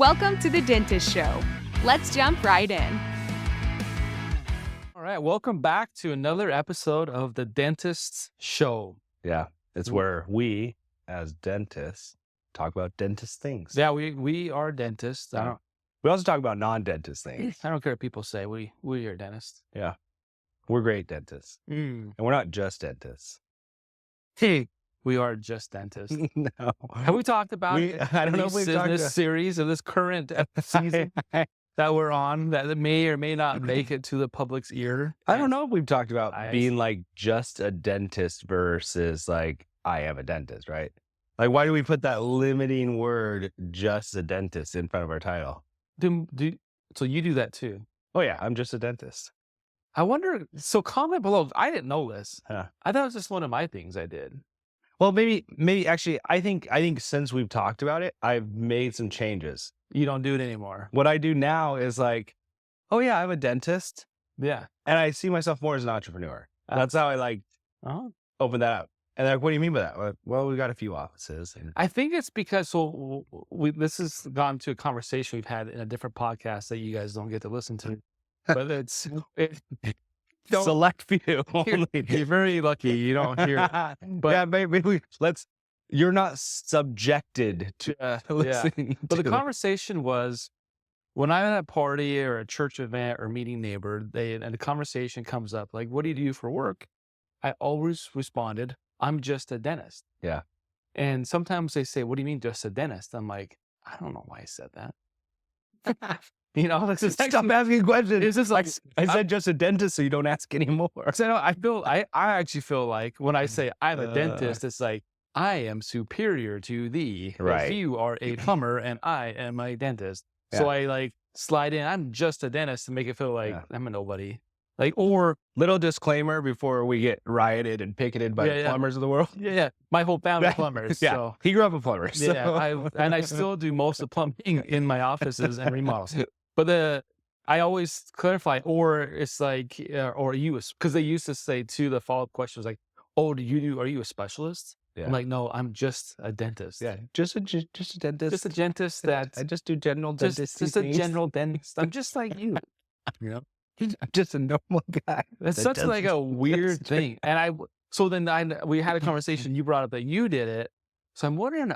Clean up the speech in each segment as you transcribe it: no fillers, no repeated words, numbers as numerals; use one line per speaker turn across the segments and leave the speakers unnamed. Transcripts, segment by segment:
Welcome to The Dentist Show. Let's jump right in.
All right, welcome back to another episode of The Dentist Show.
Yeah, it's where we, as dentists, talk about dentist things.
Yeah, we are dentists.
We also talk about non-dentist things.
I don't care what people say. We are dentists.
Yeah, we're great dentists. And we're not just dentists.
Hey, we are just dentists.
No.
Have we talked about
I don't know if we've
in
talked
this
about...
series of this current season that we're on that may or may not make it to the public's ear?
I don't know if we've talked about being like just a dentist versus like I am a dentist, right? Like, why do we put that limiting word just a dentist in front of our title?
So you do that too?
Oh yeah, I'm just a dentist.
I wonder, so comment below. I didn't know this.
Huh.
I thought it was just one of my things I did.
Well, maybe actually, I think since we've talked about it, I've made some changes.
You don't do it anymore.
What I do now is like, oh yeah, I'm a dentist.
Yeah.
And I see myself more as an entrepreneur. That's how I open that up. And they're like, what do you mean by that? Well, we've got a few offices. And...
I think it's because, this has gone to a conversation we've had in a different podcast that you guys don't get to listen to. But it's...
select few only.
You're very lucky you don't hear it. But
yeah, maybe you're not subjected to listening.
But the conversation was when I'm at a party or a church event or meeting neighbor, and the conversation comes up like, what do you do for work? I always responded, I'm just a dentist.
Yeah.
And sometimes they say, what do you mean just a dentist? I'm like, I don't know why I said that. You know,
stop asking questions.
It's just like
I said just a dentist, so you don't ask anymore.
So I actually feel like when I say I'm a dentist, it's like I am superior to thee.
Right.
If you are a plumber and I am a dentist.
Yeah.
So I like slide in. I'm just a dentist to make it feel like I'm a nobody. Like, or
little disclaimer before we get rioted and picketed by the plumbers of the world.
Yeah. My whole family is plumbers.
Yeah.
So.
He grew up with plumbers. So.
Yeah. I still do most of the plumbing in my offices and remodels. But I always clarify, or it's like, or you, because they used to say too, the follow-up question was like, oh, are you a specialist?
Yeah.
I'm like, no, I'm just a dentist.
Yeah. Just a dentist.
Just a dentist that
I just do general dentistry.
Just a general dentist. I'm just like you. You know?
I'm just a normal guy.
That's such like a weird thing. And we had a conversation. You brought up that you did it. So I'm wondering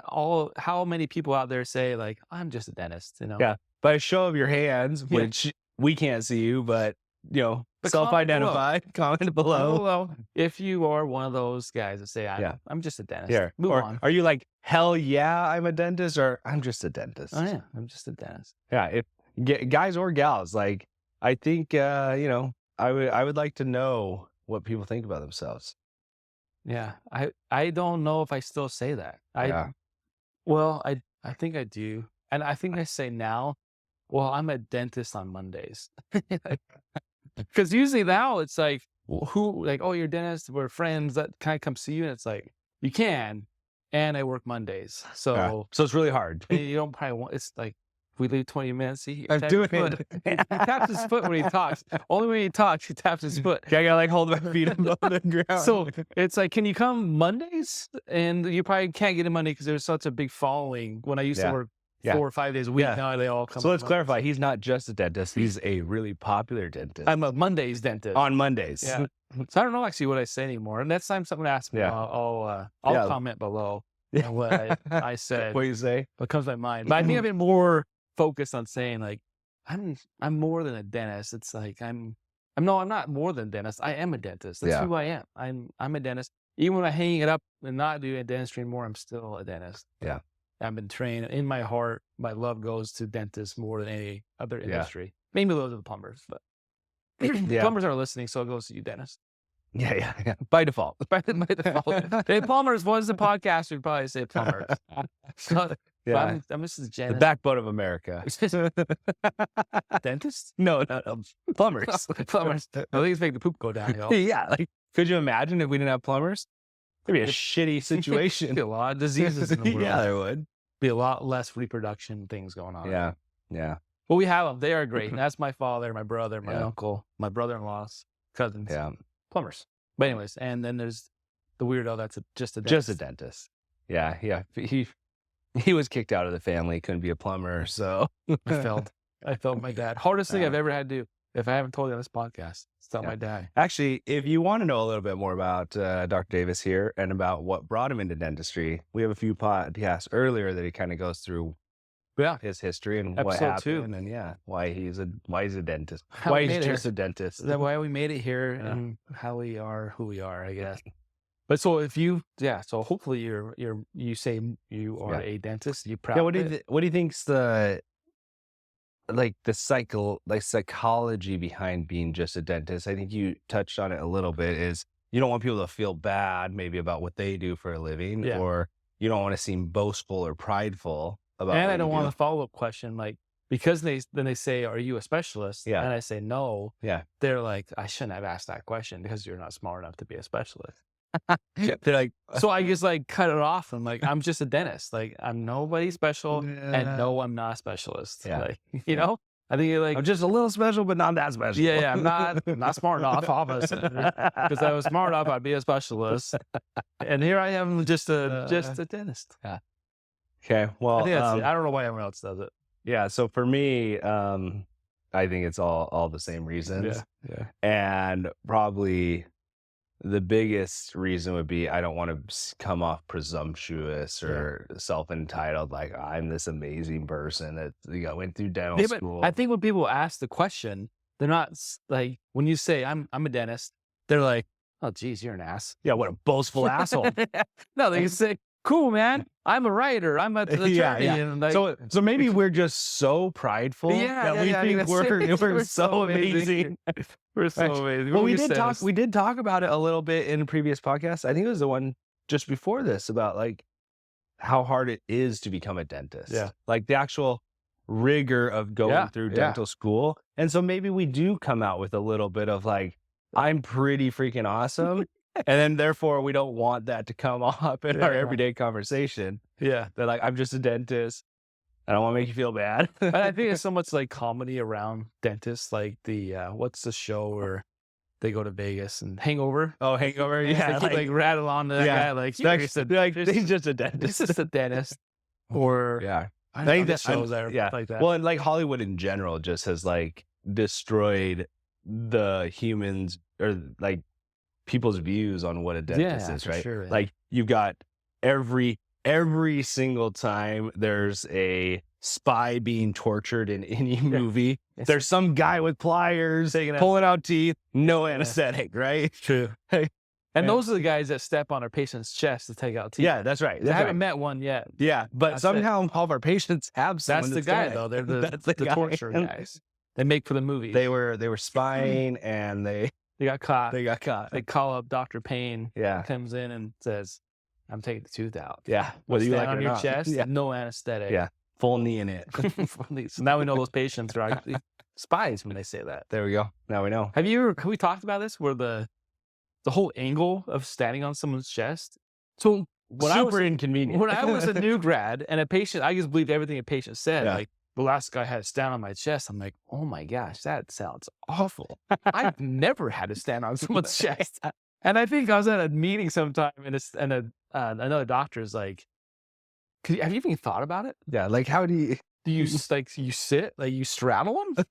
how many people out there say like, I'm just a dentist, you know?
Yeah. By a show of your hands, which we can't see you, but you know, self-identified, comment below.
If you are one of those guys that say, I'm just a dentist.
Yeah.
Move on.
Are you like, hell yeah, I'm a dentist, or I'm just a dentist?
Oh yeah, I'm just a dentist.
Yeah. If guys or gals, like, I think, I would like to know what people think about themselves.
Yeah. I don't know if I still say that. I think I do. And I think I say now, well, I'm a dentist on Mondays. Because usually now it's like, oh, you're a dentist, we're friends, that kind of come see you. And it's like, you can. And I work Mondays. So
it's really hard.
You don't probably want, it's like, we leave 20 minutes.
I'm doing it.
He taps his foot when he talks. Only when he talks, he taps his foot.
I gotta like hold my feet above the ground.
So it's like, can you come Mondays? And you probably can't get in Monday because there's such a big following. When I used to work 4 or 5 days a week, now they all come.
So let's clarify. He's not just a dentist. He's a really popular dentist.
I'm a Mondays dentist.
On Mondays.
Yeah. So I don't know actually what I say anymore. And next time someone asks me, I'll comment below what I said.
What do you say?
What comes to my mind. But I think I've been more focused on saying like, I'm more than a dentist. It's like I'm not more than a dentist. I am a dentist. That's who I am. I'm a dentist. Even when I'm hanging it up and not doing dentistry anymore, I'm still a dentist.
Yeah.
I've been trained. In my heart, my love goes to dentists more than any other industry. Maybe those are the plumbers, but plumbers are listening, so it goes to you, dentist.
Yeah. By default.
By default. If plumbers was the podcast, we'd probably say plumbers. So, I'm Mrs. Janice.
The backbone of America.
Dentist?
No, plumbers.
Plumbers. At least make the poop go down.
Yeah. Like, could you imagine if we didn't have plumbers? It'd be a shitty situation.
There'd be a lot of diseases in the world.
Yeah, there would.
Be a lot less reproduction things going on.
Yeah.
Well, we have them. They are great. And that's my father, my brother, my uncle, my brother-in-law's cousins.
Yeah.
Plumbers. But anyways, and then there's the weirdo that's just a dentist.
Just a dentist. Yeah. he was kicked out of the family, couldn't be a plumber. So
I felt my dad. Hardest thing I've ever had to do, if I haven't told you on this podcast, is tell my dad.
Actually, if you want to know a little bit more about Dr. Davis here and about what brought him into dentistry, we have a few podcasts earlier that he kind of goes through his history and what happened, and why he's a dentist, why he's just a dentist.
That's why we made it here and how we are who we are, I guess. But so if you, so hopefully you say you are a dentist. You proud?
Yeah. What do you think's the psychology behind being just a dentist? I think you touched on it a little bit. Is you don't want people to feel bad maybe about what they do for a living, or you don't want to seem boastful or prideful about.
And I don't want a follow-up question because then they say, "Are you a specialist?"
Yeah.
And I say no.
Yeah.
They're like, "I shouldn't have asked that question because you're not smart enough to be a specialist."
They're like,
so I just cut it off. I'm like, I'm just a dentist. I'm nobody special, and no, I'm not a specialist.
Yeah.
You know, I think you're
I'm just a little special, but not that special.
Yeah, I'm not smart enough, obviously. Because I was smart enough, I'd be a specialist. And here I am, just a dentist.
Yeah. Okay. Well,
I think that's it. I don't know why everyone else does it.
Yeah. So for me, I think it's all the same reasons.
Yeah.
And probably the biggest reason would be I don't want to come off presumptuous or self-entitled, like I'm this amazing person that went through dental school.
I think when people ask the question, they're not like, when you say I'm a dentist, they're like, oh geez, you're an ass.
Yeah, what a boastful asshole.
No, they say, cool, man. I'm a writer. I'm an attorney. And
so maybe we're just so prideful that we think we're so amazing.
We're so amazing.
Well, we did talk about it a little bit in a previous podcast. I think it was the one just before this about how hard it is to become a dentist.
Yeah.
Like the actual rigor of going through dental school. And so maybe we do come out with a little bit of I'm pretty freaking awesome. And then therefore we don't want that to come up in our everyday conversation.
Yeah.
They're like, I'm just a dentist. I don't want to make you feel bad.
And I think it's so much comedy around dentists, what's the show where they go to Vegas and Hangover?
Oh, Hangover. Yeah.
They keep rattle on to that guy. He's
just a dentist.
This is a dentist. Or
I think that
shows there like that.
Well, and Hollywood in general just has destroyed the humans or people's views on what a dentist is, right?
Sure,
you've got every single time there's a spy being tortured in any movie, there's some guy with pliers pulling out teeth, no anesthetic, right?
True. And those are the guys that step on our patient's chest to take out teeth.
Yeah, that's right.
I haven't met one yet.
Yeah, but somehow all of our patients have someone.
That's the guy, though. They're the torture guys. They make for the movies.
They were spying and they
got caught.
They
call up Dr. Payne.
Yeah.
Comes in and says, I'm taking the tooth out.
Yeah. Whether you like it
on
or
your
not.
chest, no anesthetic.
Yeah. Full knee in it.
So now we know those patients are actually spies when they say that.
There we go. Now we know.
Have we talked about this where the whole angle of standing on someone's chest? So
super inconvenient.
When I was a new grad and a patient, I just believed everything a patient said. The last guy had to stand on my chest. I'm like, oh my gosh, that sounds awful. I've never had to stand on someone's chest. And I think I was at a meeting sometime and another doctor's like, have you even thought about it?
Yeah, how do you
you you sit, you straddle them?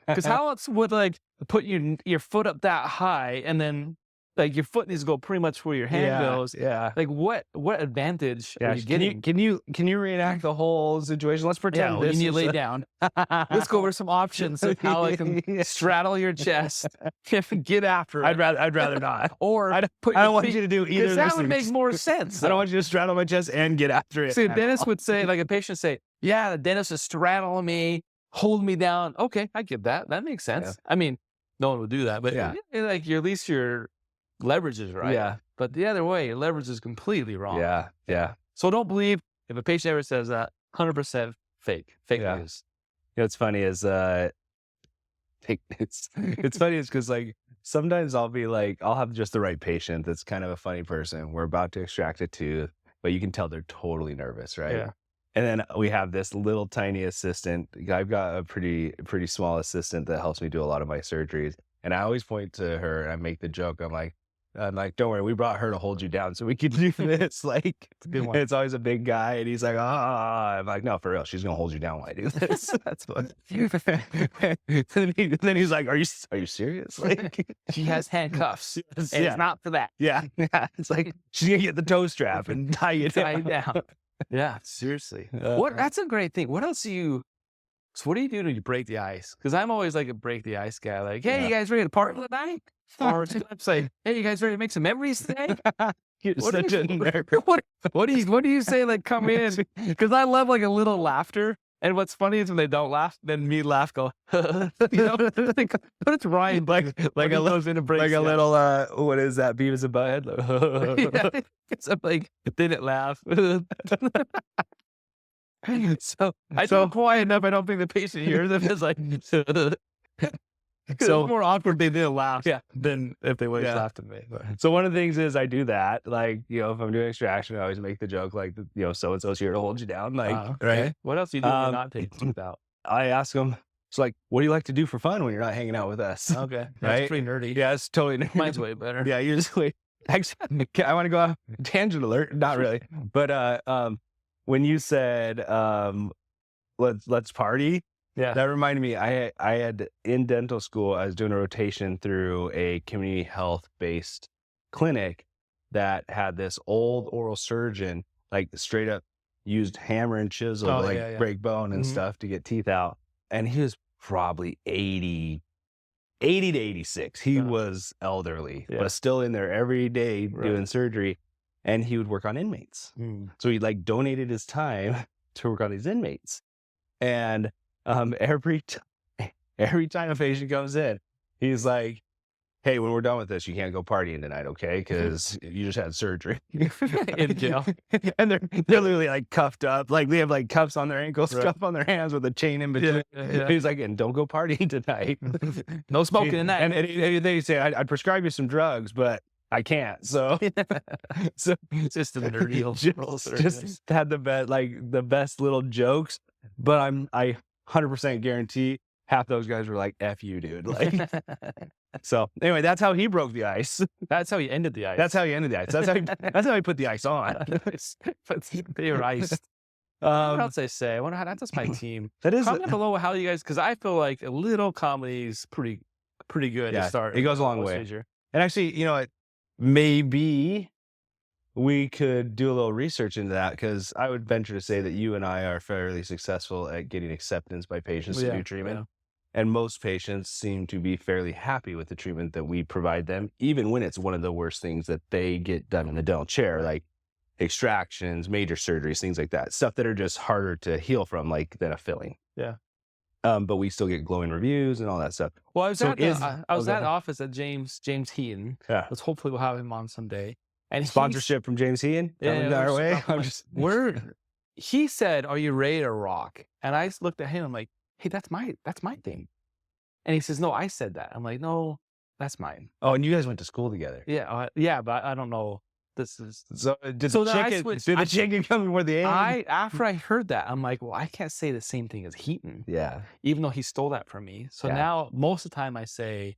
Because how else would put your foot up that high and then your foot needs to go pretty much where your hand goes.
Yeah.
What advantage are you getting?
Can you reenact the whole situation? Let's pretend
you need to lay down. Let's go over some options of how I can straddle your chest and get after it.
I'd rather not.
Or
I don't want you to do either of those
that would make more sense.
I don't want you to straddle my chest and get after it.
See, a dentist would say, a patient say, yeah, the dentist is straddling me, holding me down. Okay, I get that. That makes sense. Yeah. I mean, no one would do that, but at least your leverage is right.
Yeah.
But the other way, your leverage is completely wrong.
Yeah. Yeah.
So don't believe if a patient ever says that, 100% fake news.
What's funny is fake news. It's funny is because sometimes I'll have just the right patient that's kind of a funny person. We're about to extract a tooth, but you can tell they're totally nervous, right?
Yeah.
And then we have this little tiny assistant. I've got a pretty small assistant that helps me do a lot of my surgeries. And I always point to her and I make the joke. I'm like, I'm like, don't worry, we brought her to hold you down so we could do this. Like,
It's a good one.
it's always a big guy, and he's like, I'm like, no, for real, she's gonna hold you down while I do this. That's what. then he's like, are you serious? Like,
She has handcuffs.
Yes,
And
yeah.
it's not for that.
yeah, it's like she's gonna get the toe strap and tie you
Tie
down.
it down. Yeah, seriously.
Uh,
That's a great thing. What else do you? So what do you do to break the ice? Because I'm always like a break the ice guy. Like, hey,
Yeah.
you guys ready to party tonight? Or I'm say, hey, you guys ready to make some memories today?
You're
What
such
do
a
you-
nerd.
What do you say? Like, come in, because I love like a little laughter. And what's funny is when they don't laugh, then me laugh, go, you know, like, but it's Ryan,
like
when he
a
goes in and breaks
like a
the ice.
little what is that? Beavis and Butthead.
Yeah, it's like they didn't laugh. So I
So-
don't quiet enough. I don't think the patient hears them. It's like
So-
it's more awkward they didn't laugh.
Yeah.
Than if they would have
Yeah.
laughed at me. But.
So one of the things is I do that. Like, if I'm doing extraction, I always make the joke like, so and so's here to hold you down. Like,
Okay.
right?
What else do you do when you're
Um,
not taking tooth out?
I ask them, it's like, what do you like to do for fun when you're not hanging out with us?
Okay,
Right?
that's pretty nerdy.
Yeah, it's totally.
Mine's way better.
Yeah, usually. Actually, I want to go off tangent alert. Not really, but when you said let's party,
Yeah.
that reminded me. I had in dental school, I was doing a rotation through a community health based clinic that had this old oral surgeon, like straight up used hammer and chisel to
Oh,
like
yeah, yeah.
break bone and
Mhm.
stuff to get teeth out, and he was probably 80 to 86. He
Uh-huh.
was elderly,
Yeah.
but still in there every day
Right.
doing surgery. And he would work on inmates.
Mm.
So he like donated his time to work on these inmates. And every time a patient comes in, he's like, hey, when we're done with this, you can't go partying tonight, okay? Because you just had surgery.
In jail.
And they're literally like cuffed up. Like they have like cuffs on their ankles,
Right.
cuff on their hands with a chain in between.
Yeah.
He's like, and don't go partying tonight.
No smoking tonight.
And they say, I'd prescribe you some drugs, but I can't. So, so
It's just a nerdy old oral surgeon.
just had the best little jokes. But I 100% guarantee half those guys were like, F you, dude. Like, so anyway, that's how he broke the ice.
That's how he ended the ice.
That's how he ended the ice. That's how he put the ice on.
They were iced. What else I say? I wonder how that's my team.
That is,
Comment below how you guys, because I feel like a little comedy is pretty good
Yeah,
to start.
it goes a long
post
way.
major.
and actually, maybe we could do a little research into that, because I would venture to say that you and I are fairly successful at getting acceptance by patients to do treatment.
yeah.
And most patients seem to be fairly happy with the treatment that we provide them, even when it's one of the worst things that they get done in the dental chair, like extractions, major surgeries, things like that. Stuff that are just harder to heal from, like than a filling.
Yeah.
But we still get glowing reviews and all that stuff.
Well, I was
So
at
is-
I
oh,
was
go
at
ahead.
office at James Heaton.
Yeah.
Let's hopefully we'll have him on someday. And he's-
Sponsorship from James Heaton coming our
there's
way.
stuff
I'm
like-
just
he said, "Are you ready to rock?" And I just looked at him. I'm like, "Hey, that's my thing." And he says, "No, I said that." I'm like, "No, that's mine."
Oh, and you guys went to school together.
Yeah, yeah, but I don't know. This is
So did
So
the
then I
chicken?
switched-
Did the
I-
chicken come before the egg?
after I heard that, I'm like, well, I can't say the same thing as Heaton,
Yeah.
even though he stole that from me. So
Yeah.
now most of the time I say,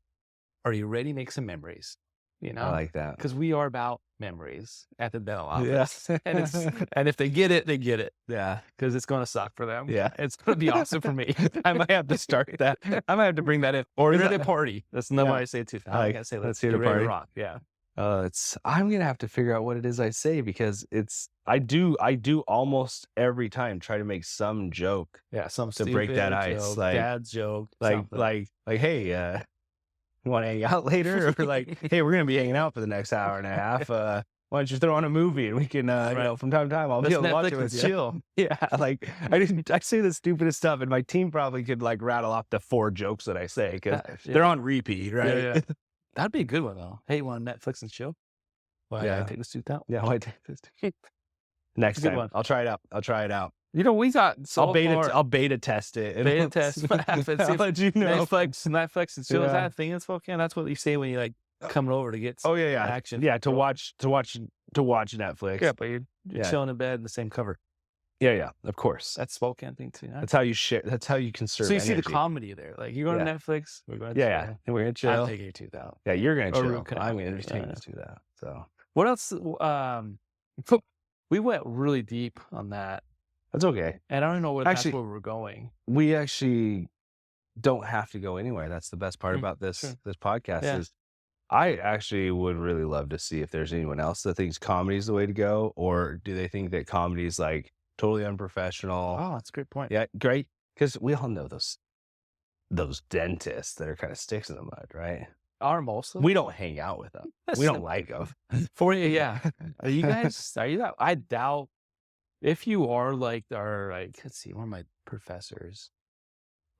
"Are you ready to make some memories?" You know,
I like that.
because we are about memories at the dental office.
Yes.
and and if they get it, they get it,
Yeah.
because it's going to suck for them.
Yeah.
It's going to be awesome for me.
I might have to start that. I might have to bring that in. Or
Or
is
ready
that,
to party. That's not
Yeah.
what I say too.
I like,
I can't say
let's hear the
get ready
party.
rock. Yeah.
I'm gonna have to figure out what it is I say, because I do almost every time try to make some joke,
Yeah. Some
To break that
stupid
ice,
joke,
like-
dad's joke.
like
something.
hey, you want to hang out later, or like, hey, we're gonna be hanging out for the next hour and a half. Why don't you throw on a movie and we can, from time to time, I'll be
Let's
able to watch
Netflix
it
and
with you.
chill.
Yeah, like I say the stupidest stuff, and my team probably could like rattle off the 4 jokes that I say, because
Yeah.
they're on repeat, right?
Yeah, yeah. That'd be a good one though. Hey, you want Netflix and chill? Well,
Yeah.
yeah. Take the suit out.
Yeah, why take this? Next
Good
time,
one.
I'll try it out.
You know, we got so
I'll beta test it. and
Beta
we'll
test
see-
what happens.
I'll let you know.
Netflix and chill. Is
Yeah.
that a thing in Spokane? That's what you say when you like coming over to get
Oh yeah.
action.
Yeah, to watch Netflix.
Yeah, but you're
Yeah.
chilling in bed in the same cover.
Yeah, of course.
That Spokane thing too.
That's how you share. That's how you conserve.
So you see the
energy.
comedy there. Like you go to Netflix, we're going to
and we're gonna chill.
I'm taking your tooth out.
Yeah, you're gonna chill.
root canal.
I'm gonna take this tooth out. So
What else? We went really deep on that,
that's okay.
and I don't know
Actually-
that's where we're going.
We actually don't have to go anywhere. That's the best part about this
sure.
this podcast
Yeah.
is I actually would really love to see if there's anyone else that thinks comedy is the way to go, or do they think that comedy is like totally unprofessional?
Oh, that's a great point.
Yeah, great. Because we all know those dentists that are kind of sticks in the mud, right?
Are most of
We don't hang out with them. We don't like them.
For you, yeah. Are you guys? Are you that? I doubt if you are like let's see, one of my professors,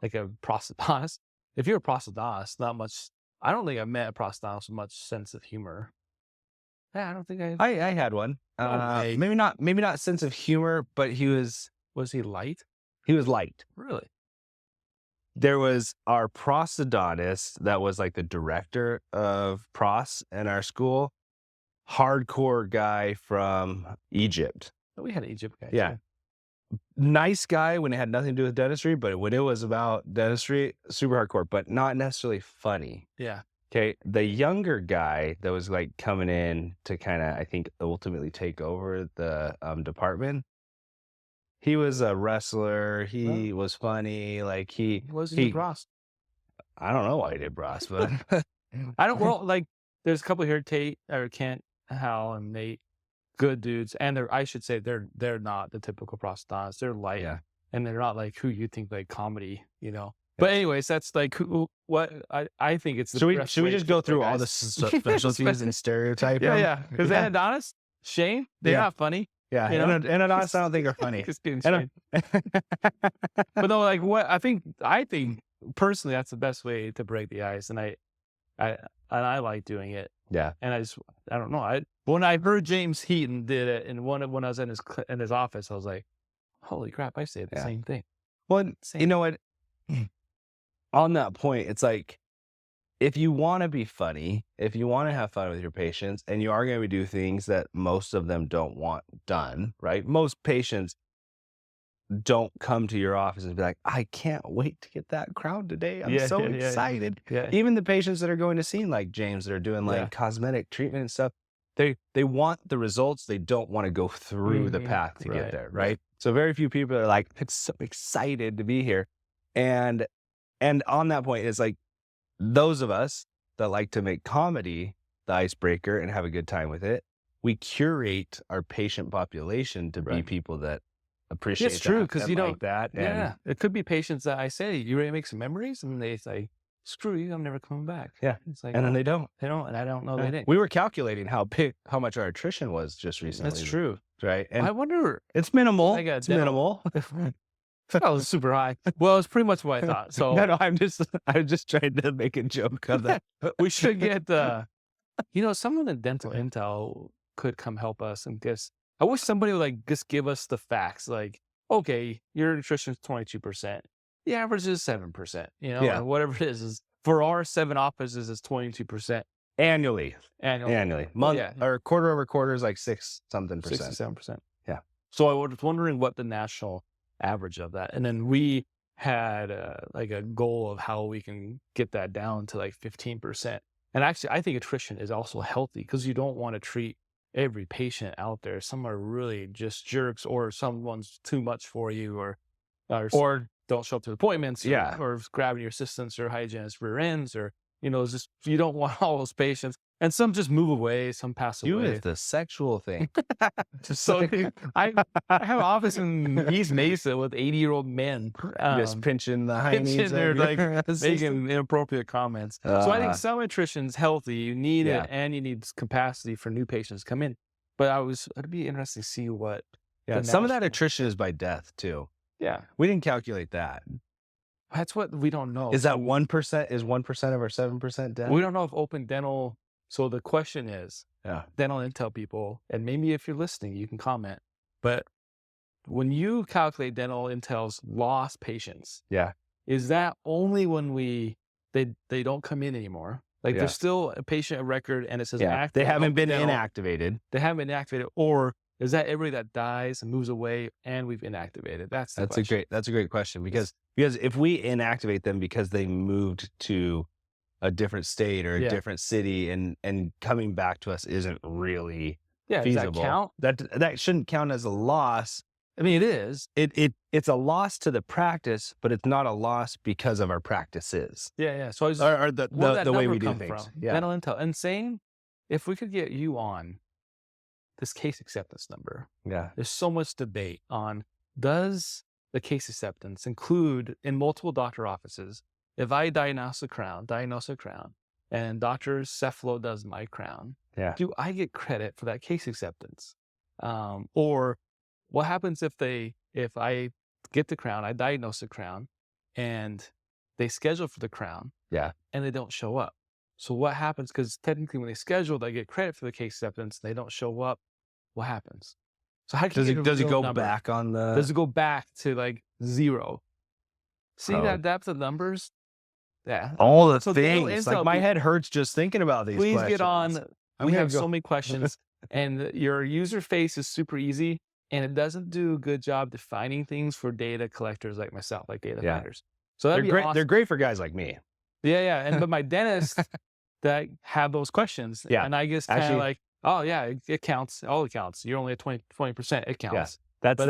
like a prosthodontist. If you're a prosthodontist, not much. I don't think I've met a prosthodontist with much sense of humor. Yeah, I don't think
I had one.
Okay.
Maybe not sense of humor, but he was
he light?
he was light.
Really?
There was our prosthodontist that was like the director of pros in our school, hardcore guy from Egypt.
We had an Egypt guy.
Yeah.
too.
Nice guy when it had nothing to do with dentistry, but when it was about dentistry, super hardcore, but not necessarily funny.
Yeah.
Okay. The younger guy that was like coming in to kind of, I think, ultimately take over the department. He was a wrestler. He was funny. Like
He wasn't a Ross.
I don't know why he did brass, but
I don't. Well, like there's a couple here, Tate or Kent, Hal, and Nate, good dudes, and I should say they're not the typical prosthodontists. They're light, and they're not like who you think like comedy, you know. But anyways, that's like what I think it's.
Should we just go through all the specialties and stereotypes?
Yeah. Because endodontists, Shane, they're not funny.
Yeah,
you know?
endodontists I don't think are funny.
Just kidding, Shane. But no, like what I think personally that's the best way to break the ice, and I like doing it.
Yeah,
and I don't know. When I heard James Heaton did it, and when I was in his office, I was like, holy crap! I say the same thing.
Well, you know what? On that point, it's like if you want to be funny, if you want to have fun with your patients, and you are going to do things that most of them don't want done, right? Most patients don't come to your office and be like, I can't wait to get that crown today. I'm so excited.
Yeah.
Even the patients that are going to see like James that are doing like cosmetic treatment and stuff, they want the results. They don't want to go through the path to get there, right? So very few people are like, it's so excited to be here. And on that point, it's like those of us that like to make comedy the icebreaker and have a good time with it, we curate our patient population to be people that appreciate
it's true because you don't
like that. And
it could be patients that I say you ready to make some memories, and they say screw you, I'm never coming back.
Yeah,
it's like
and then they don't,
and I don't know they didn't.
We were calculating how much our attrition was just recently.
That's true,
right? And
I wonder.
It's minimal. It's minimal.
Oh, it's super high. Well, it's pretty much what I thought. So
no, I'm just trying to make a joke of that.
We should get someone in dental intel could come help us and guess. I wish somebody would like just give us the facts. Like, okay, your nutrition is 22%. The average is 7%. You know, or whatever it is for our 7 offices is 22%
annually. Month or quarter over quarter is like 6-something percent.
6-7%.
Yeah.
So I was wondering what the national average of that, and then we had like a goal of how we can get that down to like 15%. And actually, I think attrition is also healthy because you don't want to treat every patient out there. Some are really just jerks, or someone's too much for you, or don't show up to appointments, or grabbing your assistants or hygienist rear ends, or it's just you don't want all those patients. And some just move away, some pass away.
You is the sexual thing.
So I have an office in East Mesa with 80-year-old men
just pinching the heinies.
They're like making inappropriate comments. So I think some attrition is healthy. You need it, and you need capacity for new patients to come in. But it'd be interesting to see what.
Yeah, some of that attrition is by death too.
Yeah,
we didn't calculate that.
That's what we don't know.
Is that 1%? Is 1% of our 7% death?
We don't know if open dental. So the question is, dental intel people, and maybe if you're listening, you can comment. But when you calculate dental intel's lost patients, is that only when they don't come in anymore? Like there's still a patient record, and it says active.
They haven't been inactivated.
They haven't been inactivated, or Is that everybody that dies and moves away and we've inactivated? That's a
great question, because if we inactivate them because they moved to a different state or a different city and coming back to us isn't really feasible.
Does that count?
That shouldn't count as a loss.
I mean, it is.
It's a loss to the practice, but it's not a loss because of our practices.
Yeah. So
or the way we do things. Yeah.
Dental intel. And saying, if we could get you on this case acceptance number.
Yeah.
There's so much debate on, does the case acceptance include in multiple doctor offices, if I diagnose a crown, and Dr. Cephalo does my crown, do I get credit for that case acceptance? Or what happens if I get the crown, I diagnose the crown, and they schedule for the crown, and they don't show up? So what happens? Because technically, when they schedule, they get credit for the case acceptance. They don't show up. What happens? So how
does it go back on the?
Does it go back to like 0? See that depth of numbers? Yeah.
All the things. Like my head hurts just thinking about these.
Please
questions.
get on. We have so many questions, and your user face is super easy, and it doesn't do a good job defining things for data collectors like myself, like data finders. So that'd be
great.
Awesome.
They're great for guys like me.
Yeah. But my dentists that have those questions, and I guess kind of like, oh yeah, it counts. All it counts. You're only at 20%. It counts.
That's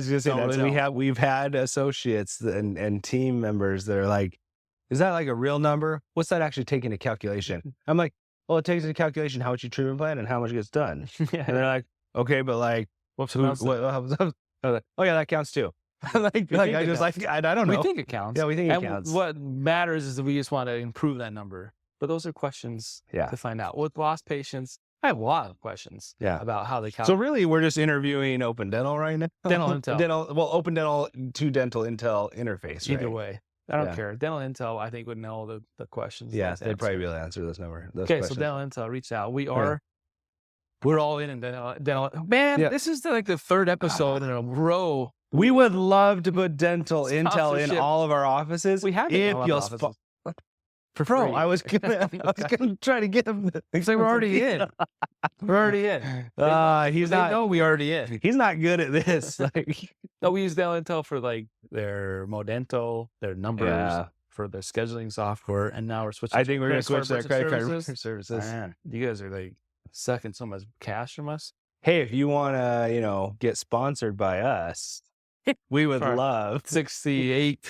just saying. We've had associates and team members that are like, is that like a real number? What's that actually take into calculation? I'm like, well, it takes into calculation how much you treatment plan and how much gets done. And they're like, okay, but like, oh yeah, that counts too. I don't know.
We think it counts.
Yeah, we think it counts.
What matters is that we just want to improve that number. But those are questions to find out. With lost patients, I have a lot of questions about how they calculate.
So really, we're just interviewing Open Dental right now?
Dental Intel.
Open Dental to Dental Intel interface.
Either way. I don't care. Dental Intel, I think, would know the questions.
Yeah, they'd probably be able to answer those questions.
So Dental Intel, reach out. We're all in dental. Man, this is like the third episode in a row.
We would love to put Dental Intel in all of our offices.
We have it in all of our offices. For free.
I was gonna try to get him.
It's like we're already in. We're already in.
He's not.
No, we already in.
He's not good at this.
No, we use Dental Intel for like their Modento, their numbers, for their scheduling software, and now we're switching.
I think we're gonna switch their credit card services.
Man, you guys are like sucking so much cash from us.
Hey, if you want to, get sponsored by us, we would love
68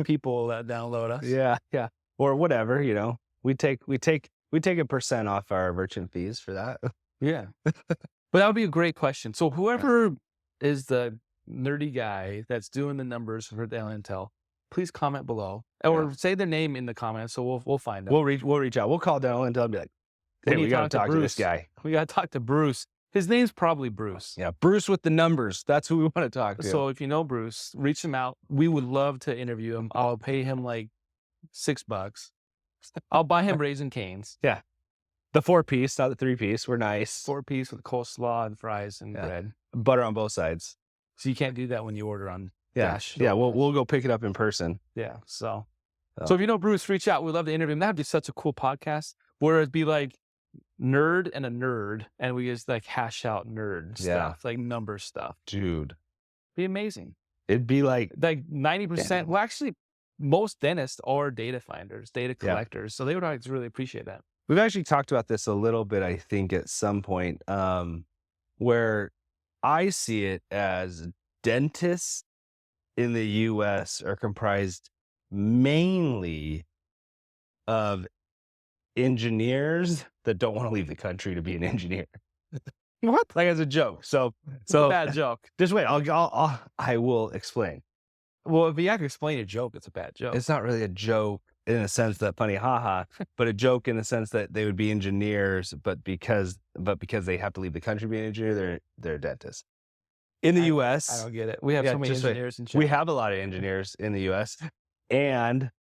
people that download us.
Yeah. Or whatever, we take a percent off our merchant fees for that.
Yeah. But that would be a great question. So whoever is the nerdy guy that's doing the numbers for Dental Intel, please comment below or say their name in the comments. So we'll find out.
We'll reach out. We'll call Dental Intel and be like, hey, we got to talk to this guy.
We got to talk to Bruce. His name's probably Bruce.
Yeah, Bruce with the numbers. That's who we want to talk to.
So if you know Bruce, reach him out. We would love to interview him. I'll pay him like $6. I'll buy him Raisin Canes.
Yeah. The 4-piece, not the 3-piece. We're nice.
4-piece with coleslaw and fries and bread.
Butter on both sides.
So you can't do that when you order on Dash.
Yeah, we'll go pick it up in person.
Yeah. So if you know Bruce, reach out. We'd love to interview him. That'd be such a cool podcast where it'd be like nerd and a nerd, and we just like hash out nerd stuff, like number stuff.
Dude.
Be amazing.
It'd be like
90%. Well, actually, most dentists are data finders, data collectors. So they would always really appreciate that.
We've actually talked about this a little bit, I think, at some point, where I see it as dentists in the U.S. are comprised mainly of engineers that don't want to leave the country to be an engineer. What? Like as a joke. So
it's a bad joke.
Just wait. I will explain.
Well, if you have to explain a joke, it's a bad joke.
It's not really a joke in a sense that funny, haha, but a joke in the sense that they would be engineers, but because they have to leave the country to be an engineer, they're dentists. In the U.S.,
I don't get it. We have so many engineers in China.
We have a lot of engineers in the U.S., and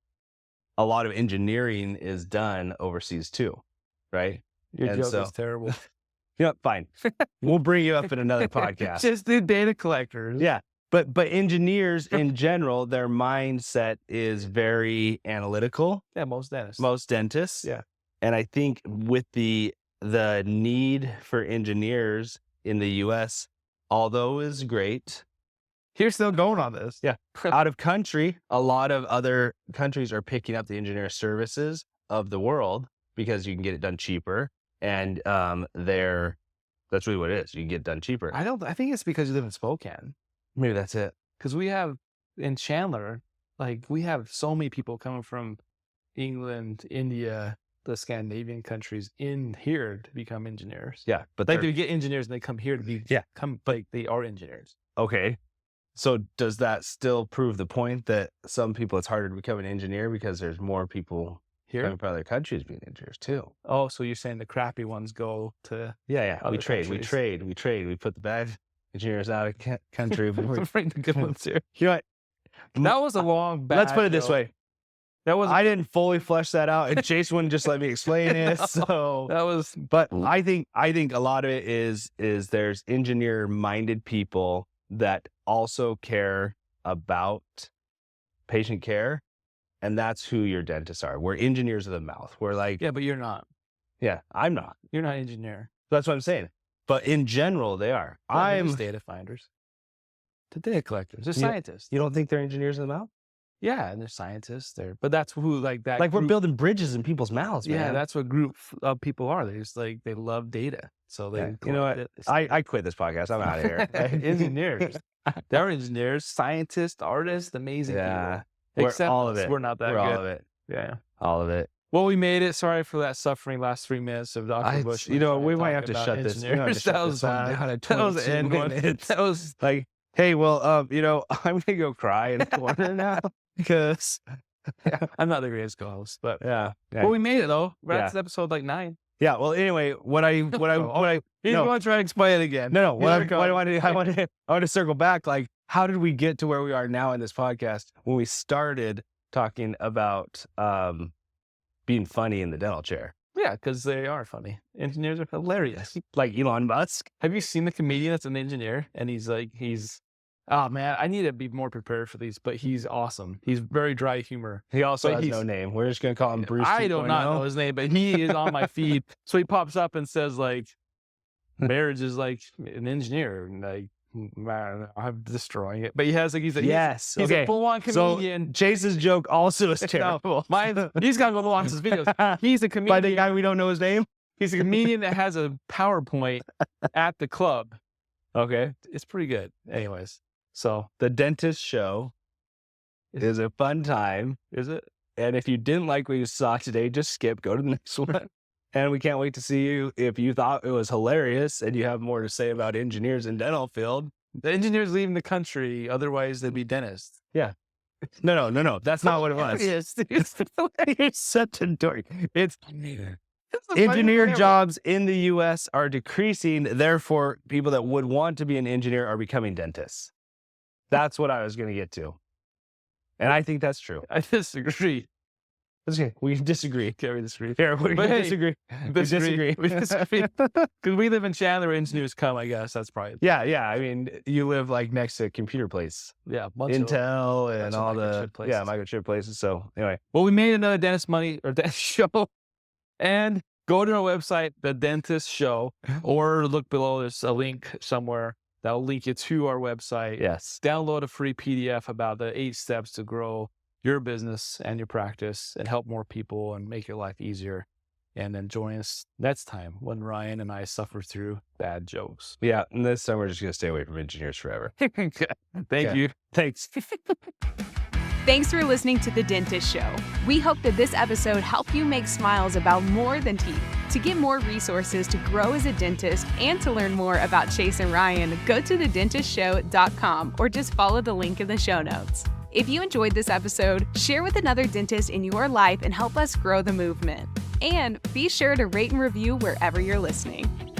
a lot of engineering is done overseas too, right?
Your joke is terrible.
Fine. We'll bring you up in another podcast.
Just the data collectors.
Yeah. But engineers in general, their mindset is very analytical.
Yeah, most dentists.
Yeah. And I think with the need for engineers in the U.S., although is great,
You're still going on this.
Yeah. Out of country, a lot of other countries are picking up the engineer services of the world because you can get it done cheaper. And that's really what it is. You can get it done cheaper.
I think it's because you live in Spokane.
Maybe that's it.
Because we have in Chandler, like we have so many people coming from England, India, the Scandinavian countries in here to become engineers.
Yeah. But
like they get engineers and they come here to be like they are engineers.
Okay. So does that still prove the point that some people it's harder to become an engineer because there's more people
here
coming from other countries being engineers too?
Oh, so you're saying the crappy ones go to
We trade. We put the bad engineers out of country.
We bring the good ones here.
You know what?
That was a long bad
Let's put it this way.
I
didn't fully flesh that out, and Chase wouldn't just let me explain it. So
that was.
But I think a lot of it is there's engineer-minded people that also care about patient care, and that's who your dentists are. We're engineers of the mouth. We're like,
yeah, but you're not.
Yeah, I'm not.
You're not an engineer.
That's what I'm saying. But in general, they are.
I'm data finders. The data collectors. They're scientists.
You don't think they're engineers of the mouth?
Yeah, and they're scientists. But that's who like that.
Like
group,
we're building bridges in people's mouths, man.
Yeah, that's what group of people are. They just like they love data. So they,
you know what? I quit this podcast. I'm out of here.
Engineers. They're engineers, scientists, artists, amazing people.
Except all of it.
We're not that good.
All of it.
Yeah.
All of it.
Well, we made it. Sorry for that suffering last 3 minutes of Dr. Bush.
We might have to shut this.
That was bad. That was the end one. That was
like, hey, well, I'm gonna go cry in the corner now because
I'm not the greatest co-host, but
yeah.
Well, we made it though. That's episode 9.
Yeah. Well, anyway,
He's going to try to explain it again.
No. I want to circle back. Like, how did we get to where we are now in this podcast when we started talking about being funny in the dental chair?
Yeah, because they are funny. Engineers are hilarious.
Like Elon Musk.
Have you seen the comedian that's an engineer? And oh man, I need to be more prepared for these, but he's awesome. He's very dry humor.
He also has no name. We're just going to call him Bruce.
I do not know his name, but he is on my feed. So he pops up and says like, marriage is like an engineer. And like, I'm destroying it. But he's a full-on comedian.
So Chase's joke also is terrible.
He's got to go watch his videos. He's a comedian.
By the guy we don't know his name?
He's a comedian that has a PowerPoint at the club.
Okay.
It's pretty good. Anyways, so
the dentist show is a fun time.
Is it?
And if you didn't like what you saw today, just skip. Go to the next one. And we can't wait to see you. If you thought it was hilarious and you have more to say about engineers in dental field.
The engineers leaving the country, otherwise they'd be dentists.
Yeah. No. That's not what it was. You're such a dork. It's engineer jobs in the U.S. are decreasing. Therefore, people that would want to be an engineer are becoming dentists. That's what I was going to get to. And I think that's true.
I disagree.
Okay, we disagree.
Okay, we disagree.
Here, we disagree.
We disagree. Because we live in Chandler, engineers come, I guess. That's probably.
Yeah. I mean, you live like next to a computer place.
Yeah.
Intel and all the microchip places. So anyway.
Well, we made another dentist show. And go to our website, The Dentist Show, or look below. There's a link somewhere that will link you to our website.
Yes.
Download a free PDF about the 8 steps to grow your business and your practice and help more people and make your life easier. And then join us next time when Ryan and I suffer through bad jokes.
Yeah. And this time we're just going to stay away from engineers forever.
Thank you.
Thanks.
Thanks for listening to The Dentist Show. We hope that this episode helped you make smiles about more than teeth. To get more resources to grow as a dentist and to learn more about Chase and Ryan, go to thedentistshow.com or just follow the link in the show notes. If you enjoyed this episode, share with another dentist in your life and help us grow the movement. And be sure to rate and review wherever you're listening.